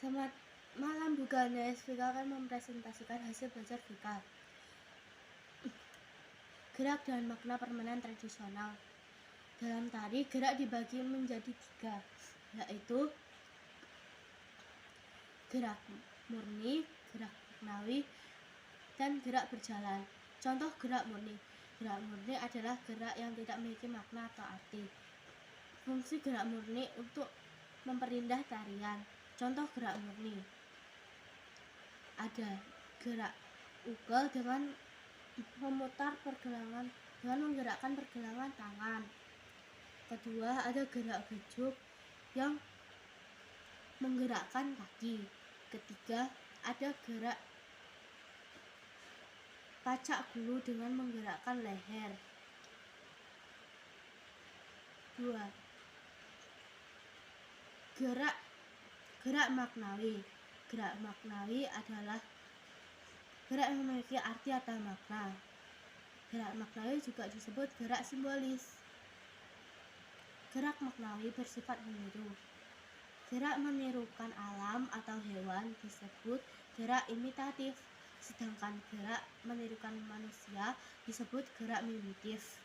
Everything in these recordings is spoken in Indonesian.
Selamat malam Bu Ganes, Vika akan mempresentasikan hasil belajar Vika. Gerak dan makna permainan tradisional. Dalam tari, gerak dibagi menjadi 3, yaitu gerak murni, gerak maknawi, dan gerak berjalan. Contoh gerak murni. Gerak murni adalah gerak yang tidak memiliki makna atau arti. Fungsi gerak murni untuk memperindah tarian. Contoh gerak murni ada gerak ukel dengan memutar pergelangan dengan menggerakkan pergelangan tangan. Kedua, ada gerak gejuk yang menggerakkan kaki. Ketiga, ada gerak pacak gulu dengan menggerakkan leher. 2. Gerak maknawi. Gerak maknawi adalah gerak yang memiliki arti atau makna. Gerak maknawi juga disebut gerak simbolis. Gerak maknawi bersifat meniru. Gerak menirukan alam atau hewan disebut gerak imitatif, sedangkan gerak menirukan manusia disebut gerak mimitif.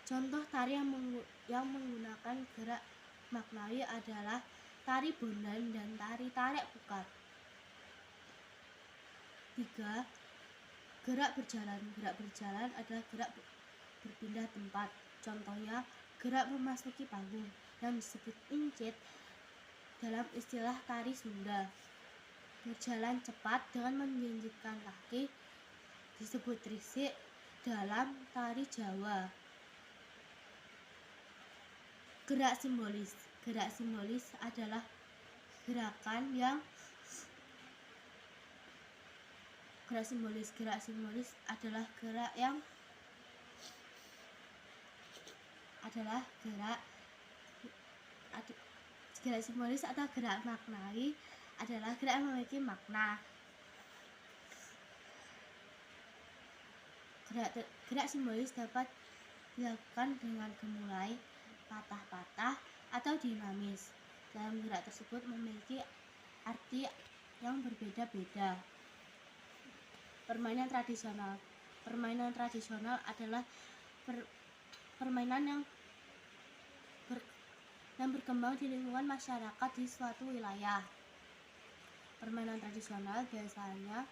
Contoh tari yang menggunakan gerak maknawi adalah tari bondan dan tari tarik pukat. 3. Gerak berjalan. Gerak berjalan adalah gerak berpindah tempat. Contohnya gerak memasuki panggung yang disebut incit dalam istilah tari Sunda. Berjalan cepat dengan menjinjitkan kaki disebut trisik dalam tari Jawa. Gerak simbolis. Gerak simbolis adalah gerakan yang gerak simbolis adalah gerak yang gerak simbolis atau gerak maknawi adalah gerak yang memiliki makna. Gerak simbolis dapat dilakukan dengan gemulai, patah-patah, atau dinamis. Dalam gerak tersebut memiliki arti yang berbeda-beda. Permainan tradisional. Permainan tradisional adalah permainan yang berkembang di lingkungan masyarakat di suatu wilayah. Permainan tradisional biasanya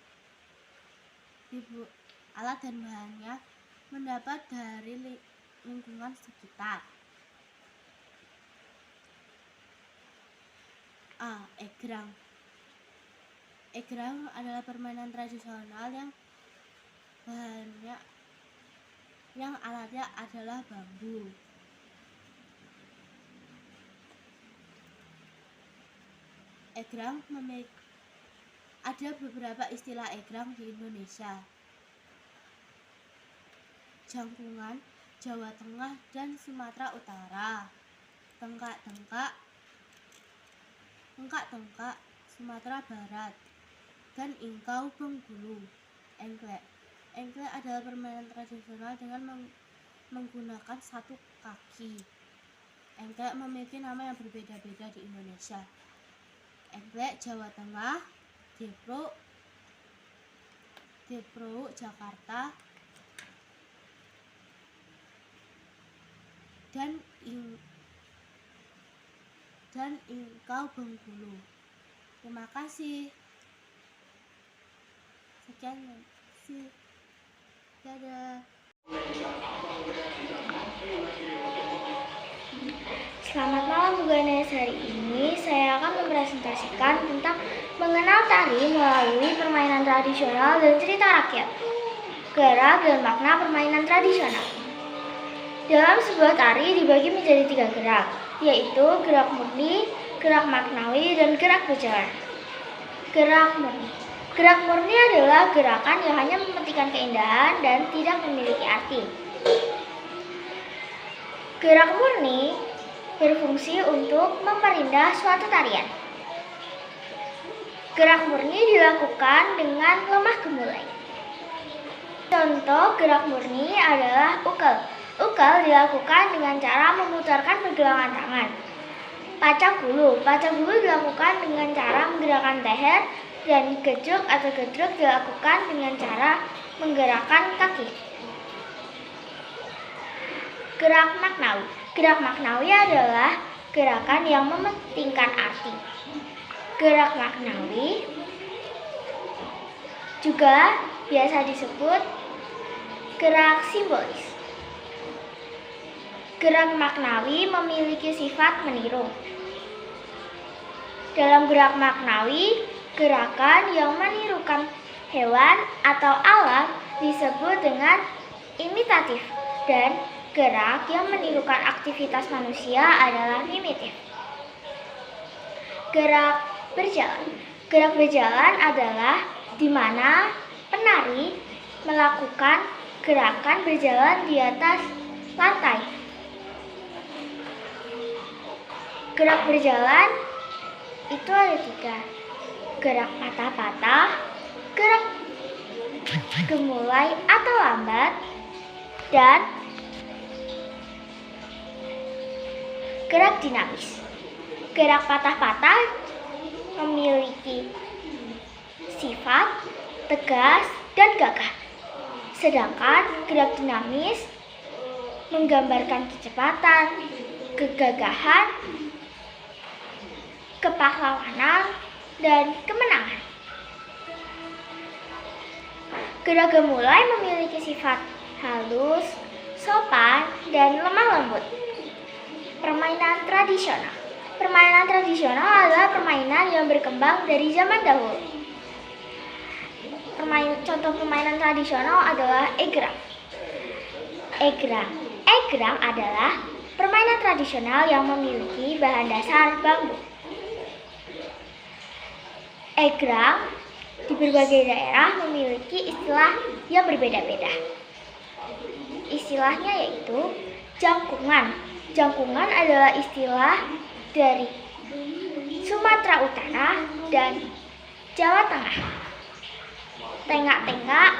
alat dan bahannya mendapat dari lingkungan sekitar. A. Egrang. Egrang adalah permainan tradisional yang alatnya adalah bambu. Egrang ada beberapa istilah egrang di Indonesia. Jangkungan, Jawa Tengah dan Sumatera Utara. Tengkak-tengkak, Sumatera Barat, dan ingkau Bengkulu. Engklek. Engklek adalah permainan tradisional dengan menggunakan satu kaki. Engklek memiliki nama yang berbeda-beda di Indonesia. Engklek Jawa Tengah, Deprok Jakarta, dan ingkau Bengkulu. Terima kasih. Sekian. Dadah. Selamat malam Bu Ganes. Hari ini saya akan mempresentasikan tentang mengenal tari melalui permainan tradisional dan cerita rakyat. Gerak dan makna permainan tradisional. Dalam sebuah tari dibagi menjadi 3 gerak, yaitu gerak murni, gerak maknawi, dan gerak berjalan. Gerak murni. Gerak murni adalah gerakan yang hanya mementingkan keindahan dan tidak memiliki arti. Gerak murni berfungsi untuk memperindah suatu tarian. Gerak murni dilakukan dengan lemah gemulai. Contoh gerak murni adalah ukel. Ukel dilakukan dengan cara memutarkan pergelangan tangan. Pacak gulu dilakukan dengan cara gerakan leher, dan gejruk atau gedruk dilakukan dengan cara menggerakkan kaki. Gerak maknawi. Gerak maknawi adalah gerakan yang mementingkan arti. Gerak maknawi juga biasa disebut gerak simbolis. Gerak maknawi memiliki sifat meniru. Dalam gerak maknawi, gerakan yang menirukan hewan atau alat disebut dengan imitatif, dan gerak yang menirukan aktivitas manusia adalah mimitif. Gerak berjalan. Gerak berjalan adalah di mana penari melakukan gerakan berjalan di atas lantai. Gerak berjalan itu ada 3. Gerak patah-patah, gerak gemulai atau lambat, dan gerak dinamis. Gerak patah-patah memiliki sifat tegas dan gagah. Sedangkan gerak dinamis menggambarkan kecepatan, kegagahan, kepahlawanan, dan kemenangan. Gerak gemulai memiliki sifat halus, sopan, dan lemah lembut. Permainan tradisional. Permainan tradisional adalah permainan yang berkembang dari zaman dahulu. Contoh permainan tradisional adalah egrang. Egrang adalah permainan tradisional yang memiliki bahan dasar bambu. Egrang di berbagai daerah memiliki istilah yang berbeda-beda. Istilahnya yaitu jangkungan. Jangkungan adalah istilah dari Sumatera Utara dan Jawa Tengah. Tengak-tengak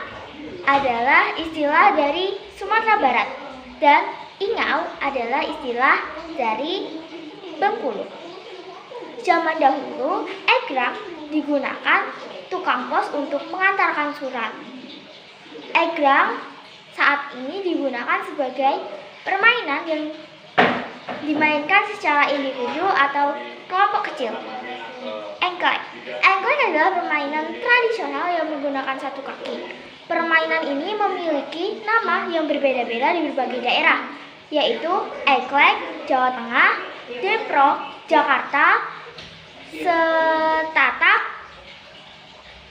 adalah istilah dari Sumatera Barat, dan ingau adalah istilah dari Bengkulu. Zaman dahulu, egrang digunakan tukang pos untuk mengantarkan surat. Egrang saat ini digunakan sebagai permainan yang dimainkan secara individu atau kelompok kecil. Engklek. Engklek adalah permainan tradisional yang menggunakan satu kaki. Permainan ini memiliki nama yang berbeda-beda di berbagai daerah, yaitu engklek Jawa Tengah, Depro Jakarta, Setatak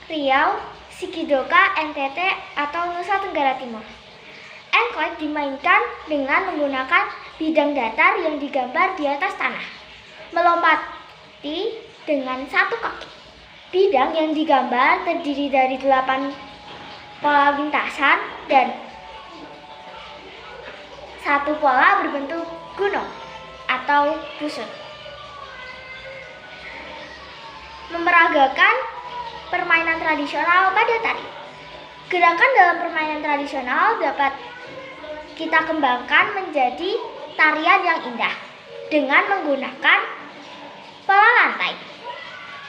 Riau, Sikidoka NTT atau Nusa Tenggara Timur. Engklek dimainkan dengan menggunakan bidang datar yang digambar di atas tanah, melompati dengan satu kaki. Bidang yang digambar terdiri dari 8 pola lintasan dan satu pola berbentuk gunung atau busur. Memeragakan permainan tradisional pada tari. Gerakan dalam permainan tradisional dapat kita kembangkan menjadi tarian yang indah dengan menggunakan pola lantai.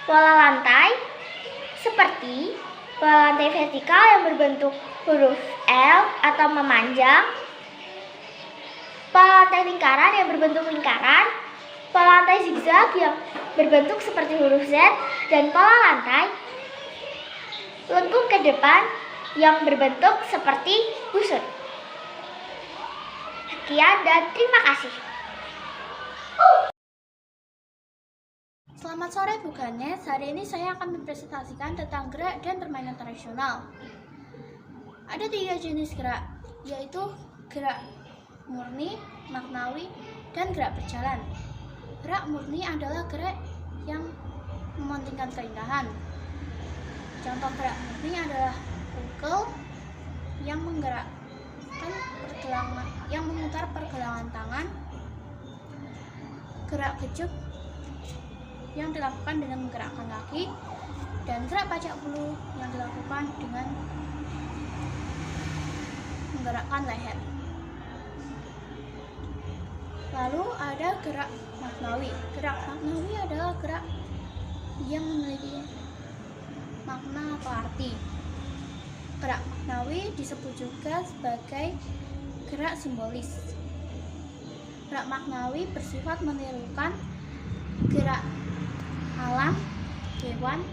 Pola lantai seperti pola lantai vertikal yang berbentuk huruf L atau memanjang, pola lantai lingkaran yang berbentuk lingkaran, pola lantai zigzag yang berbentuk seperti huruf Z, dan pola lantai lengkung ke depan yang berbentuk seperti busur. Sekian dan terima kasih. Selamat sore Bu Ganes, hari ini saya akan mempresentasikan tentang gerak dan permainan tradisional. Ada 3 jenis gerak, yaitu gerak murni, maknawi, dan gerak berjalan. Gerak murni adalah gerak yang mementingkan keindahan. Contoh gerak murni adalah pukul yang memutar pergelangan tangan, gerak kejut yang dilakukan dengan menggerakkan kaki, dan gerak pacak bulu yang dilakukan dengan menggerakkan leher. Lalu ada gerak maknawi. Gerak maknawi adalah gerak yang memiliki makna atau arti. Gerak maknawi disebut juga sebagai gerak simbolis. Gerak maknawi bersifat menirukan gerak alam, hewan,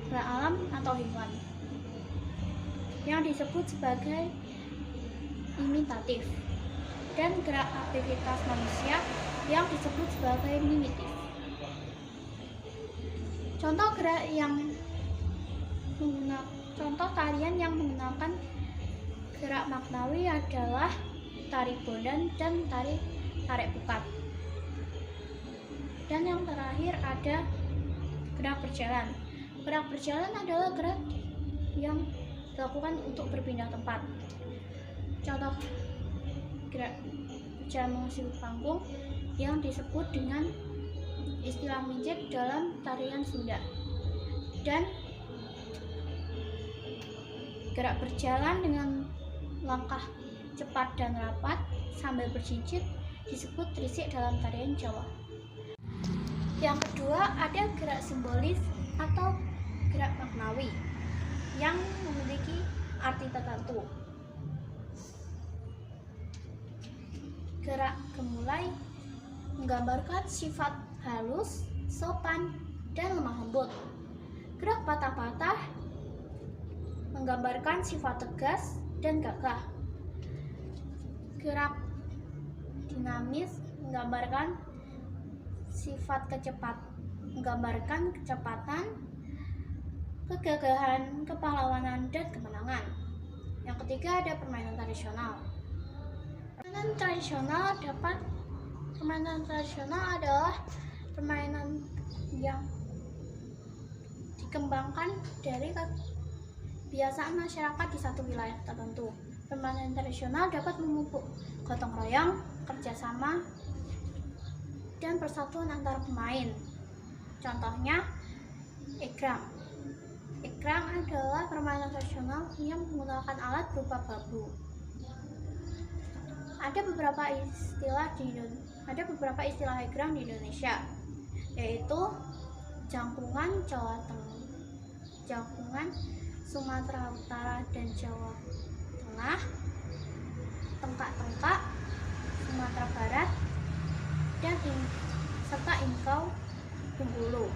gerak alam atau hewan yang disebut sebagai imitatif, dan gerak aktivitas manusia yang disebut sebagai mimitif. Contoh tarian yang menggunakan gerak maknawi adalah tari bondan dan tari tarik pukat. Dan yang terakhir ada gerak berjalan. Gerak berjalan adalah gerak yang dilakukan untuk berpindah tempat. Contoh gerak berjalan mengusir panggung yang disebut dengan istilah mincit dalam tarian Sunda. Dan gerak berjalan dengan langkah cepat dan rapat sambil bercincit disebut trisik dalam tarian Jawa. Yang kedua ada gerak simbolis atau gerak maknawi yang memiliki arti tertentu. Gerak gemulai menggambarkan sifat halus, sopan, dan lemah lembut. Gerak patah-patah menggambarkan sifat tegas dan gagah. Gerak dinamis menggambarkan menggambarkan kecepatan, kegagahan, kepahlawanan, dan kemenangan. Yang ketiga ada permainan tradisional. Permainan tradisional adalah permainan yang dikembangkan dari kebiasaan masyarakat di satu wilayah tertentu. Permainan tradisional dapat memupuk gotong royong, kerjasama, dan persatuan antar pemain. Contohnya, egrang. Egrang adalah permainan tradisional yang menggunakan alat berupa bambu. Ada beberapa istilah egrang di Indonesia, yaitu jangkungan Jawa Tengah, jangkungan Sumatera Utara dan Jawa Tengah, tengkak-tengkak Sumatera Barat, dan serta ingkau Bengkulu.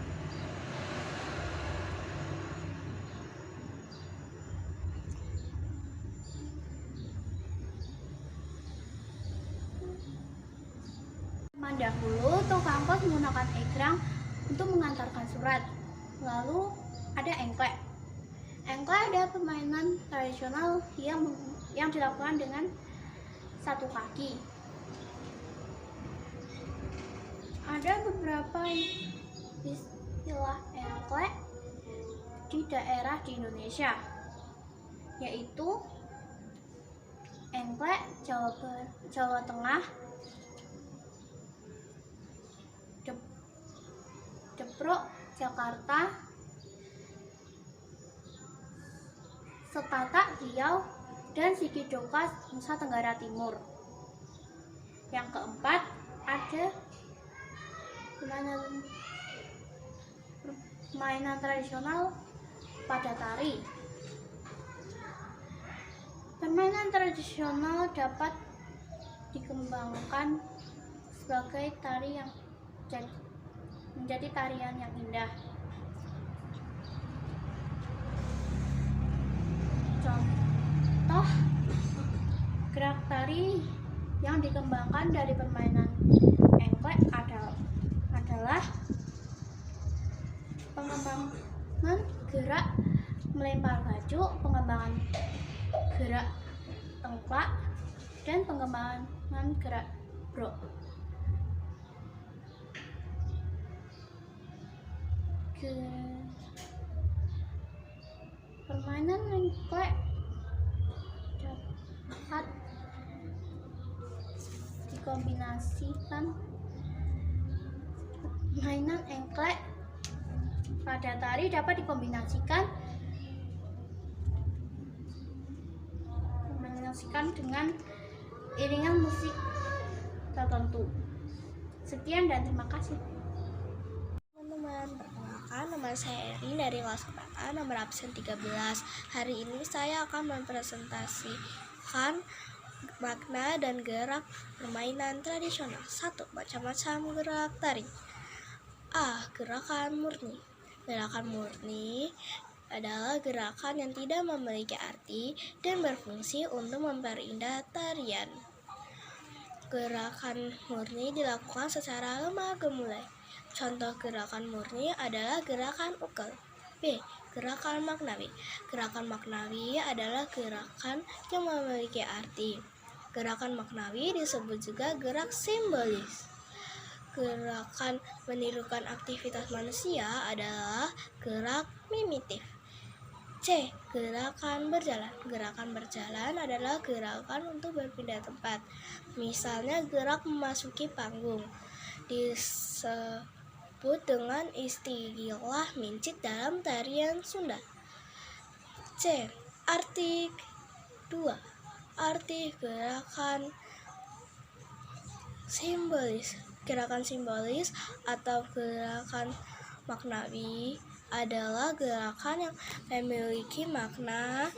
Zaman dahulu, tukang pos menggunakan egrang untuk mengantarkan surat. Lalu ada engklek. Engklek adalah permainan tradisional yang dilakukan dengan satu kaki. Ada beberapa istilah engklek di daerah di Indonesia, yaitu engklek Jawa Tengah, Deprok Jakarta, Setatak Riau, dan Sikidokas Nusa Tenggara Timur. Yang keempat ada permainan tradisional pada tari. Permainan tradisional dapat dikembangkan sebagai tari yang menjadi tarian yang indah. Contoh gerak tari yang dikembangkan dari permainan engklek adalah pengembangan gerak melempar baju, pengembangan gerak tengklak, dan pengembangan gerak brok. Permainan engklek dapat dikombinasikan. Permainan engklek pada tari dapat dikombinasikan dengan iringan musik tertentu. Sekian dan terima kasih. Teman-teman, perkenalkan nama saya Erin dari kelas 4A nomor absen 13. Hari ini saya akan mempresentasikan makna dan gerak permainan tradisional. 1. Macam-macam gerak tari. A. Gerakan murni. Gerakan murni adalah gerakan yang tidak memiliki arti dan berfungsi untuk memperindah tarian. Gerakan murni dilakukan secara lemah gemulai. Contoh gerakan murni adalah gerakan ukel. B. Gerakan maknawi. Gerakan maknawi adalah gerakan yang memiliki arti. Gerakan maknawi disebut juga gerak simbolis. Gerakan menirukan aktivitas manusia adalah gerak mimitif. C. Gerakan berjalan. Gerakan berjalan adalah gerakan untuk berpindah tempat. Misalnya gerak memasuki panggung. Disebut dengan istilah mincit dalam tarian Sunda. C. Arti 2. Arti gerakan simbolis. Gerakan simbolis atau gerakan maknawi adalah gerakan yang memiliki makna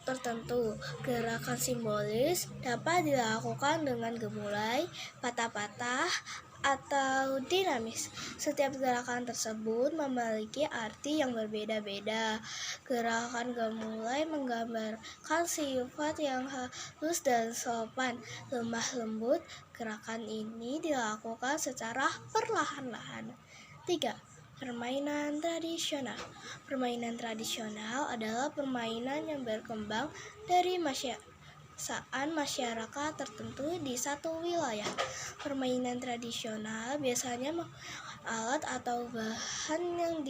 tertentu. Gerakan simbolis dapat dilakukan dengan gemulai, patah-patah, atau dinamis. Setiap gerakan tersebut memiliki arti yang berbeda-beda. Gerakan gemulai menggambarkan sifat yang halus dan sopan, lemah lembut. Gerakan ini dilakukan secara perlahan-lahan. 3. Permainan tradisional. Permainan tradisional adalah permainan yang berkembang dari masyarakat tertentu di satu wilayah. Permainan tradisional biasanya alat atau bahan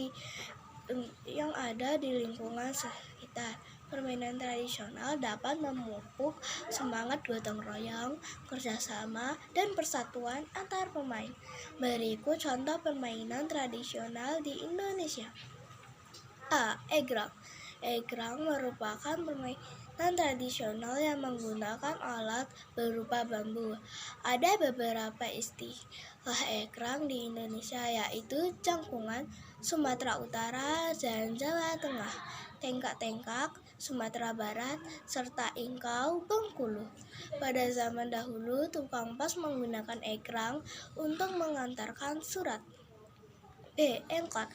yang ada di lingkungan sekitar. Permainan tradisional dapat memupuk semangat gotong royong, kerjasama, dan persatuan antar pemain. Berikut contoh permainan tradisional di Indonesia. A. Egrang. Egrang merupakan permainan tradisional yang menggunakan alat berupa bambu. Ada beberapa istilah egrang di Indonesia, yaitu jangkungan, Sumatera Utara, dan Jawa Tengah, tengkak-tengkak, Sumatera Barat, serta ingkau, Bengkulu. Pada zaman dahulu, tukang pos menggunakan egrang untuk mengantarkan surat. B. Engklak.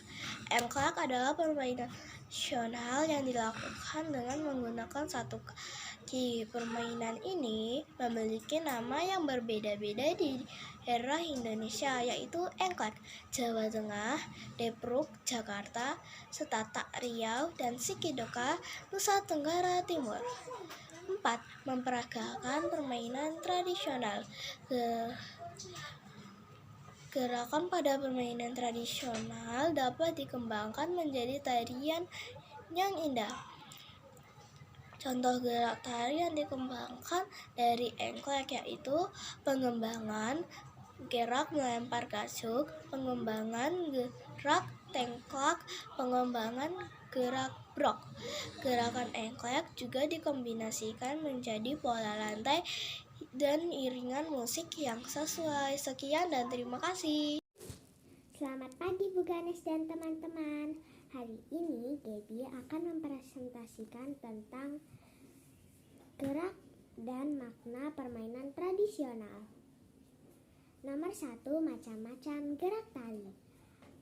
Engklak adalah permainan tradisional yang dilakukan dengan menggunakan satu kaki. Permainan ini memiliki nama yang berbeda-beda di daerah Indonesia, yaitu engklak, Jawa Tengah, Depruk, Jakarta, Setatak, Riau, dan Sikidoka, Nusa Tenggara Timur. 4. Memperagakan permainan tradisional. Gerakan pada permainan tradisional dapat dikembangkan menjadi tarian yang indah. Contoh gerak tari yang dikembangkan dari engklek yaitu pengembangan gerak melempar gasuk, pengembangan gerak tengklak, pengembangan gerak brok. Gerakan engklek juga dikombinasikan menjadi pola lantai dan iringan musik yang sesuai. Sekian dan terima kasih. Selamat pagi Bu Ganes dan teman-teman. Hari ini Gaby akan mempresentasikan tentang gerak dan makna permainan tradisional. Nomor 1, macam-macam gerak tari.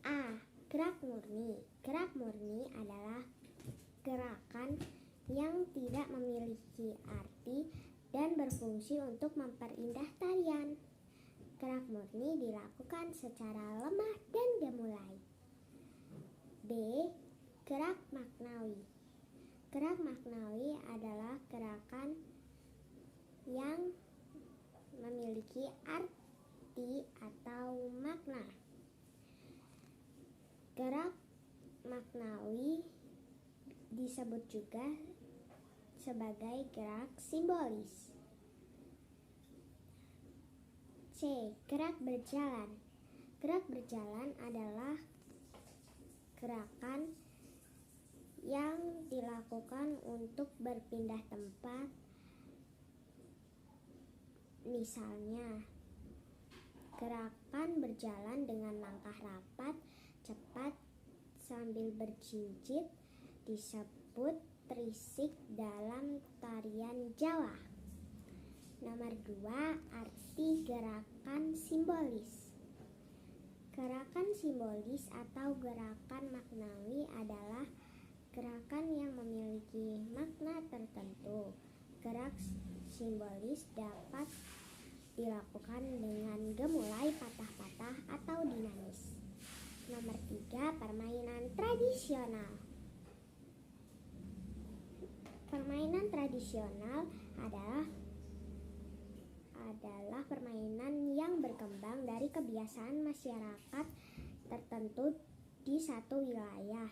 A. Gerak murni. Gerak murni adalah gerakan yang tidak memiliki arti dan berfungsi untuk memperindah tarian. Gerak murni dilakukan secara lemah dan gemulai. B. Gerak maknawi. Gerak maknawi adalah gerakan yang memiliki arti atau makna. Gerak maknawi disebut juga sebagai gerak simbolis. C. Gerak berjalan. Gerak berjalan adalah gerakan yang dilakukan untuk berpindah tempat. Misalnya, gerakan berjalan dengan langkah rapat, cepat, sambil berjinjit disebut trisik dalam tarian Jawa. Nomor 2, arti gerakan simbolis. Gerakan simbolis atau gerakan maknawi adalah gerakan yang memiliki makna tertentu. Gerak simbolis dapat dilakukan dengan gemulai, patah-patah, atau dinamis. Nomor 3, permainan tradisional. Permainan tradisional adalah permainan yang berkembang dari kebiasaan masyarakat tertentu di satu wilayah.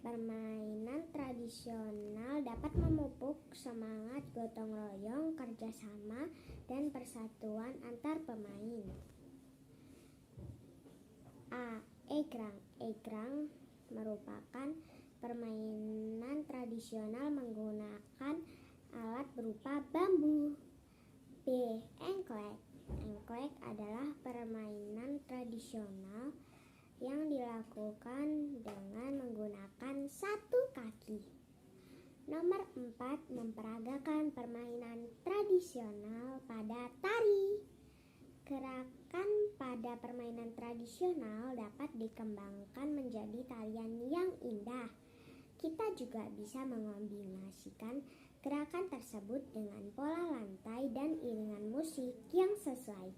Permainan tradisional dapat memupuk semangat gotong royong, kerjasama, dan persatuan antar pemain. A. Egrang. Egrang merupakan permainan tradisional menggunakan alat berupa bambu. B. Engklek. Engklek adalah permainan tradisional yang dilakukan dengan menggunakan satu kaki. Nomor 4, memperagakan permainan tradisional pada tari. Gerakan pada permainan tradisional dapat dikembangkan menjadi tarian yang indah. Kita juga bisa mengombinasikan gerakan tersebut dengan pola lantai dan iringan musik yang sesuai.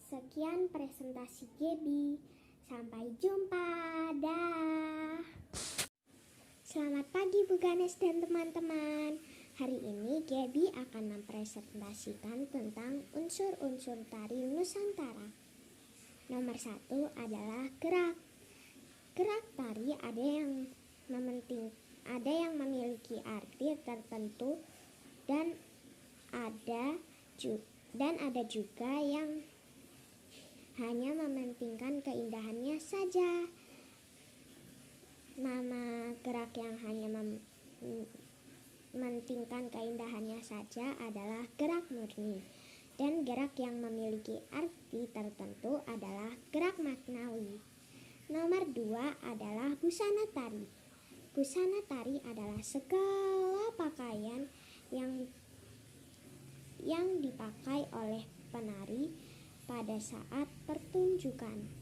Sekian presentasi Gaby. Sampai jumpa. Dah. Selamat pagi Bu Ganes dan teman-teman. Hari ini Gaby akan mempresentasikan tentang unsur-unsur tari Nusantara. Nomor 1 adalah gerak. Gerak tari ada yang memiliki arti tertentu dan ada juga yang hanya mementingkan keindahannya saja. Nama gerak yang hanya mementingkan keindahannya saja adalah gerak murni, dan gerak yang memiliki arti tertentu adalah gerak maknawi. Nomor 2 adalah busana tari. Busana tari adalah segala pakaian yang dipakai oleh penari pada saat pertunjukan.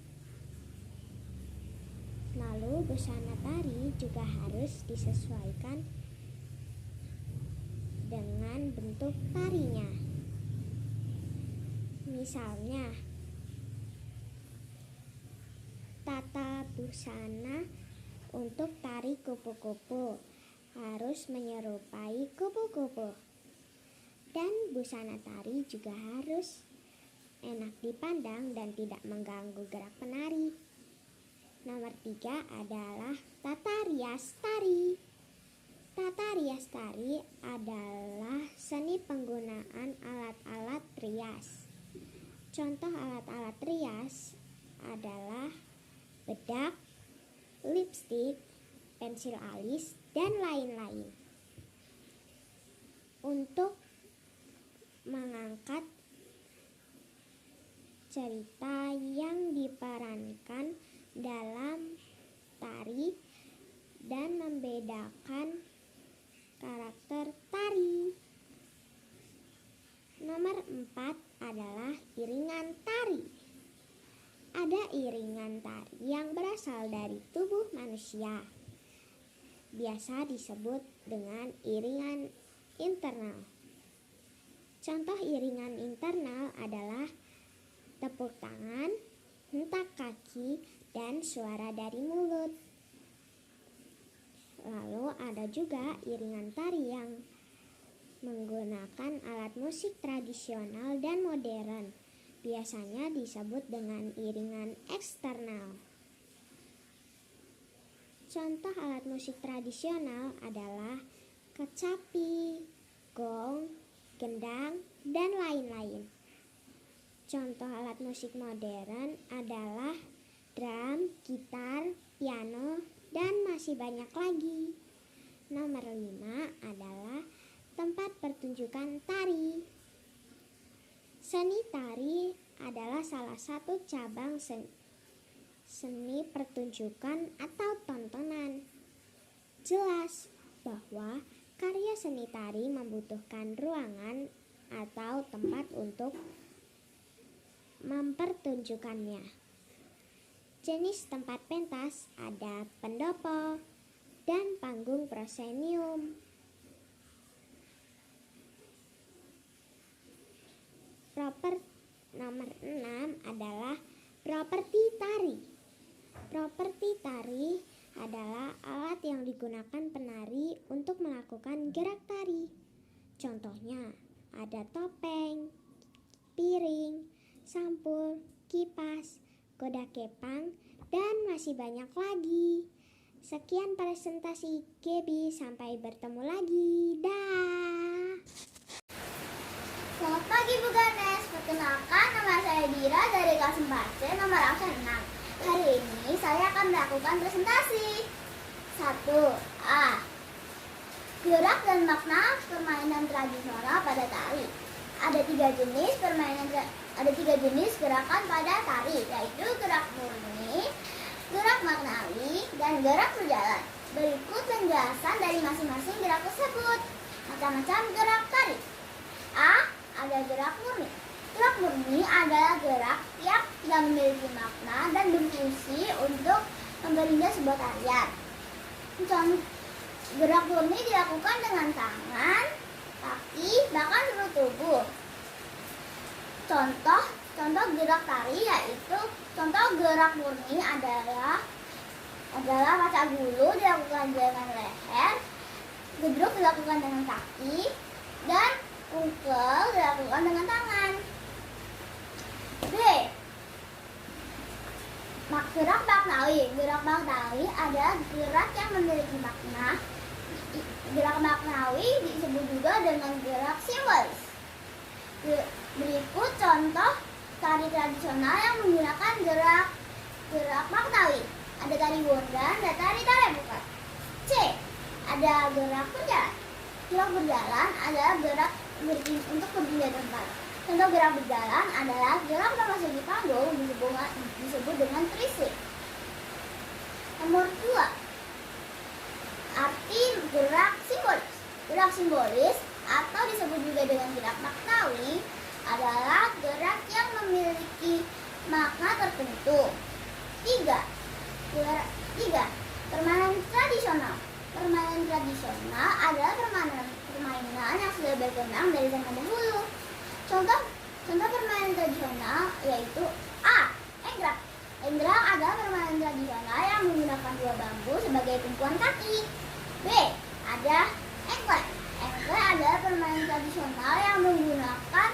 Lalu busana tari juga harus disesuaikan dengan bentuk tarinya. Misalnya, tata busana untuk tari kupu-kupu harus menyerupai kupu-kupu. Dan busana tari juga harus enak dipandang dan tidak mengganggu gerak penari. Nomor 3 adalah tata rias tari. Tata rias tari adalah seni penggunaan alat-alat rias. Contoh alat-alat rias adalah bedak, lipstik, pensil alis, dan lain-lain. Untuk mengangkat cerita yang diperankan dalam tari dan membedakan karakter tari. Nomor 4 adalah iringan tari. Ada iringan tari yang berasal dari tubuh manusia. Biasa disebut dengan iringan internal. Contoh iringan internal adalah tepuk tangan, hentak kaki, dan suara dari mulut. Lalu ada juga iringan tari yang menggunakan alat musik tradisional dan modern. Biasanya disebut dengan iringan eksternal. Contoh alat musik tradisional adalah kecapi, gong, gendang, dan lain-lain. Contoh alat musik modern adalah drum, gitar, piano, dan masih banyak lagi. Nomor 5 adalah tempat pertunjukan tari. Seni tari adalah salah satu cabang seni pertunjukan atau tontonan. Jelas bahwa karya seni tari membutuhkan ruangan atau tempat untuk mempertunjukkannya. Jenis tempat pentas ada pendopo dan panggung proscenium. Nomor 6 adalah properti tari. Properti tari adalah alat yang digunakan penari untuk melakukan gerak tari. Contohnya ada topeng, piring, sampul, kipas, kuda kepang, dan masih banyak lagi. Sekian presentasi Gaby, sampai bertemu lagi. Dah. Selamat pagi Bu Ganes, perkenalkan nama saya Dira dari kelas 4C nomor absen 6. Hari ini saya akan melakukan presentasi. 1. Gerak dan makna permainan tradisional pada tari. Ada tiga jenis gerakan pada tari, yaitu gerak murni, gerak maknawi, dan gerak berjalan. Berikut penjelasan dari masing-masing gerak tersebut. Macam-macam gerak tari. Ada gerak murni. Gerak murni adalah gerak yang tidak memiliki makna dan berfungsi untuk memberinya sebuah tarian. Gerak murni dilakukan dengan tangan, kaki, bahkan seluruh tubuh. Contoh gerak tari yaitu gerak murni adalah paca gulu dilakukan dengan leher, gedruk dilakukan dengan kaki, dan ukel dilakukan dengan tangan. B. Gerak maknawi. Gerak maknawi adalah gerak yang memiliki makna. Gerak maknawi disebut juga dengan gerak simbolis. Berikut contoh tari tradisional yang menggunakan gerak maknawi. Ada tari bondan dan tari bukan. C. Ada gerak berjalan. Gerak berjalan adalah gerak untuk berpindah tempat. Contoh gerak berjalan adalah gerak memasuki panggung disebut dengan trisik. Nomor 2. Arti gerak simbolis. Gerak simbolis atau disebut juga dengan gerak maknawi adalah gerak yang memiliki makna tertentu. 3. Permainan tradisional. Permainan tradisional adalah permainan yang sudah berkembang dari zaman dahulu. Contoh permainan tradisional yaitu A. Enggrang. Enggrang adalah permainan tradisional yang menggunakan dua bambu sebagai tumpuan kaki. B. Ada engklek. Engklek adalah permainan tradisional yang menggunakan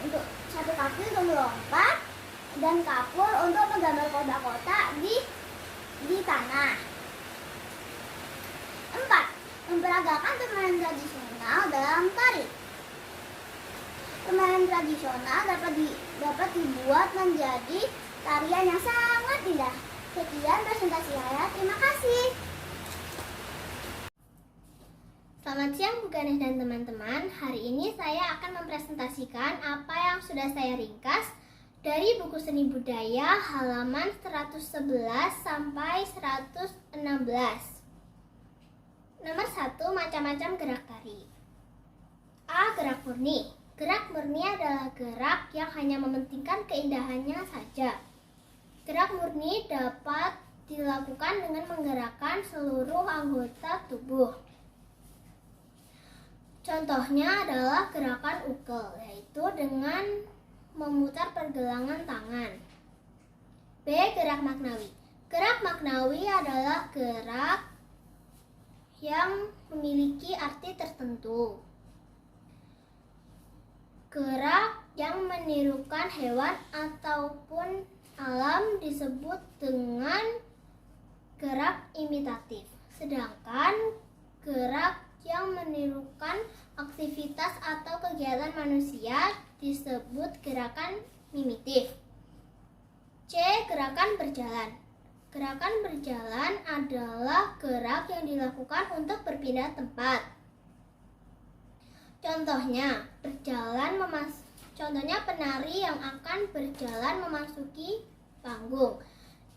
untuk satu kaki untuk melompat dan kapur untuk menggambar kotak-kotak di tanah. 4. Memperagakan permainan tradisional dalam tari. Permainan tradisional dapat dibuat menjadi tarian yang sangat indah. Sekian presentasi saya. Terima kasih. Selamat siang Bu Ganes dan teman-teman. Hari ini saya akan mempresentasikan apa yang sudah saya ringkas dari buku Seni Budaya halaman 111 sampai 116. Nomor 1, macam-macam gerak tari. A. Gerak murni. Gerak murni adalah gerak yang hanya mementingkan keindahannya saja. Gerak murni dapat dilakukan dengan menggerakkan seluruh anggota tubuh. Contohnya adalah gerakan ukel, yaitu dengan memutar pergelangan tangan. B. Gerak maknawi. Gerak maknawi adalah gerak yang memiliki arti tertentu. Gerak yang menirukan hewan ataupun alam disebut dengan gerak imitatif. Sedangkan gerak yang menirukan aktivitas atau kegiatan manusia disebut gerakan mimitif. C. Gerakan berjalan. Gerakan berjalan adalah gerak yang dilakukan untuk berpindah tempat. Contohnya penari yang akan berjalan memasuki panggung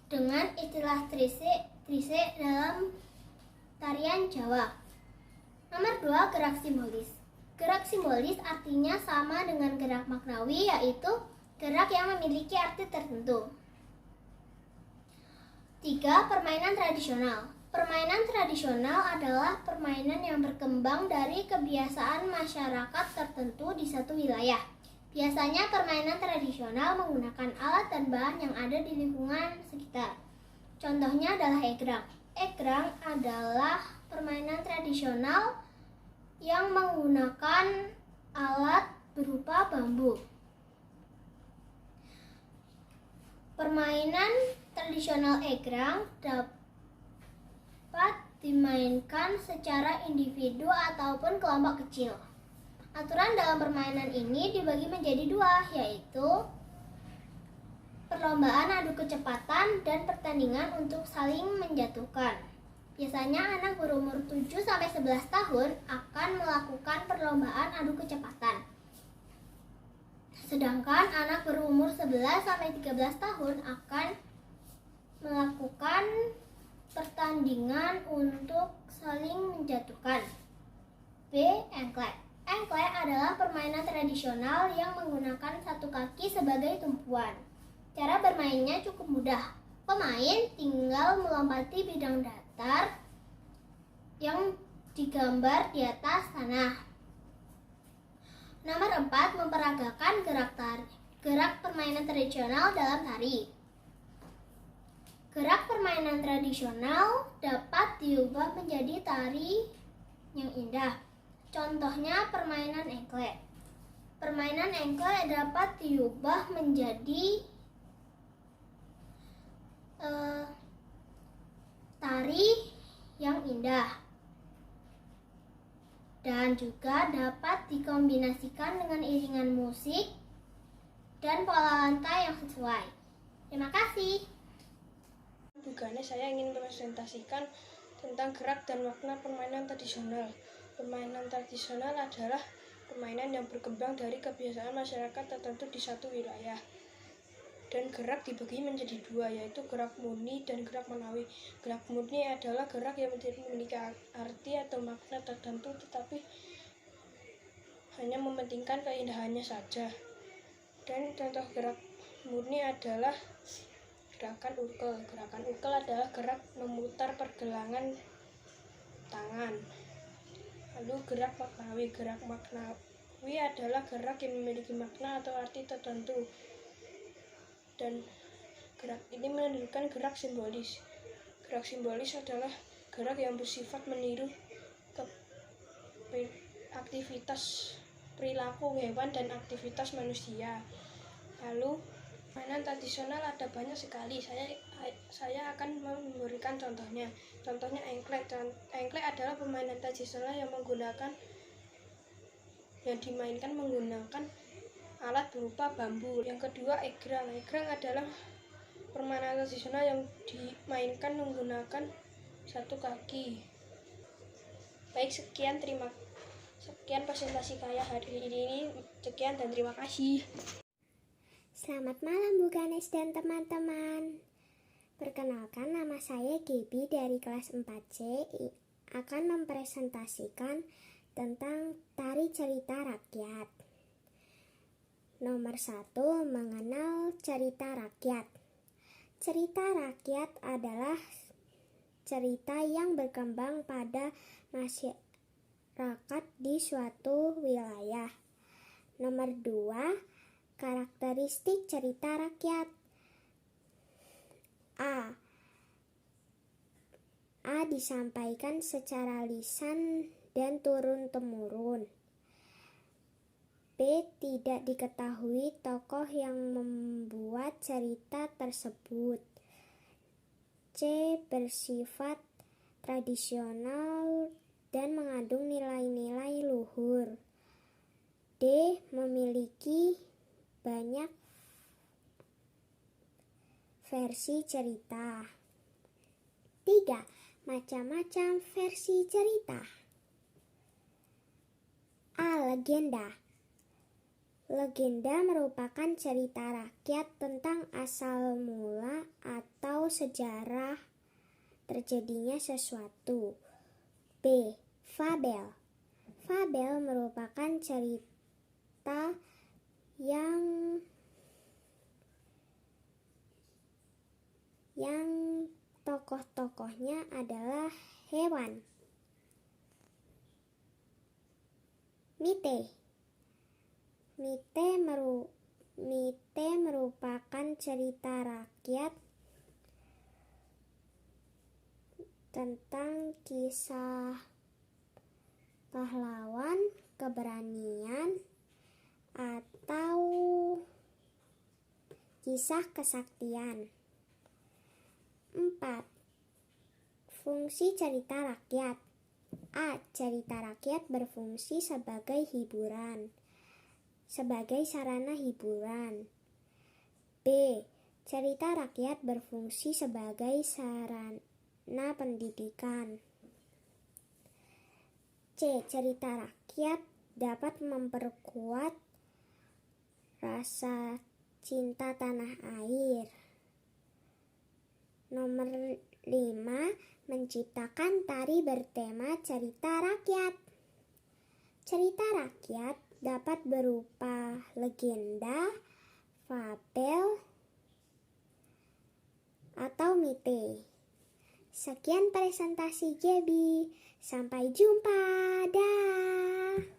dengan istilah trisik dalam tarian Jawa. Nomor 2, gerak simbolis. Gerak simbolis artinya sama dengan gerak maknawi, yaitu gerak yang memiliki arti tertentu. 3, permainan tradisional. Permainan tradisional adalah permainan yang berkembang dari kebiasaan masyarakat tertentu di satu wilayah. Biasanya permainan tradisional menggunakan alat dan bahan yang ada di lingkungan sekitar. Contohnya adalah egrang. Egrang adalah permainan tradisional yang menggunakan alat berupa bambu. Permainan tradisional egrang dapat dimainkan secara individu ataupun kelompok kecil. Aturan dalam permainan ini dibagi menjadi 2, yaitu perlombaan adu kecepatan dan pertandingan untuk saling menjatuhkan. Biasanya anak berumur 7-11 tahun akan melakukan perlombaan adu kecepatan. Sedangkan anak berumur 11-13 tahun akan melakukan pertandingan untuk saling menjatuhkan. B. Engklek. Engklek adalah permainan tradisional yang menggunakan satu kaki sebagai tumpuan. Cara bermainnya cukup mudah. Pemain tinggal melompati bidang datar yang digambar di atas tanah. Nomor 4, memperagakan gerak permainan tradisional dalam tari. Gerak permainan tradisional dapat diubah menjadi tari yang indah. Contohnya permainan engklek. Permainan engklek dapat diubah menjadi tari yang indah. Dan juga dapat dikombinasikan dengan iringan musik dan pola lantai yang sesuai. Terima kasih. Bukannya saya ingin mempresentasikan tentang gerak dan makna permainan tradisional. Permainan tradisional adalah permainan yang berkembang dari kebiasaan masyarakat tertentu di satu wilayah. Dan gerak dibagi menjadi 2, yaitu gerak murni dan gerak maknawi. Gerak murni adalah gerak yang memiliki arti atau makna tertentu tetapi hanya mementingkan keindahannya saja. Dan contoh gerak murni adalah gerakan ukel. Gerakan ukel adalah gerak memutar pergelangan tangan. Lalu gerak maknawi. Gerak maknawi adalah gerak yang memiliki makna atau arti tertentu. Dan gerak ini menunjukkan gerak simbolis. Gerak simbolis adalah gerak yang bersifat meniru aktivitas perilaku hewan dan aktivitas manusia. Lalu permainan tradisional ada banyak sekali. Saya akan memberikan contohnya. Contohnya engklek. Engklek adalah permainan tradisional yang dimainkan menggunakan alat berupa bambu. Yang kedua, egrang. Egrang adalah permainan tradisional yang dimainkan menggunakan satu kaki. Baik, sekian presentasi saya hari ini. Sekian dan terima kasih. Selamat malam Bu Ganes dan teman-teman. Perkenalkan, nama saya Gaby dari kelas 4C akan mempresentasikan tentang tari cerita rakyat. Nomor 1, mengenal cerita rakyat. Cerita rakyat adalah cerita yang berkembang pada masyarakat di suatu wilayah. Nomor 2, karakteristik cerita rakyat. A. Disampaikan secara lisan dan turun-temurun. B. Tidak diketahui tokoh yang membuat cerita tersebut. C. Bersifat tradisional dan mengandung nilai-nilai luhur. D. Memiliki banyak versi cerita. 3. Macam-macam versi cerita. A. Legenda. Legenda merupakan cerita rakyat tentang asal mula atau sejarah terjadinya sesuatu. B. Fabel. Fabel merupakan cerita yang tokoh-tokohnya adalah hewan. Mite. Mite merupakan cerita rakyat tentang kisah pahlawan, keberanian, atau kisah kesaktian. 4. Fungsi cerita rakyat. A. Cerita rakyat berfungsi sebagai hiburan, sebagai sarana hiburan. B. Cerita rakyat berfungsi sebagai sarana pendidikan. C. Cerita rakyat dapat memperkuat rasa cinta tanah air. Nomor 5. Menciptakan tari bertema cerita rakyat. Cerita rakyat dapat berupa legenda, fabel, atau mite. Sekian presentasi Gaby. Sampai jumpa. Dah.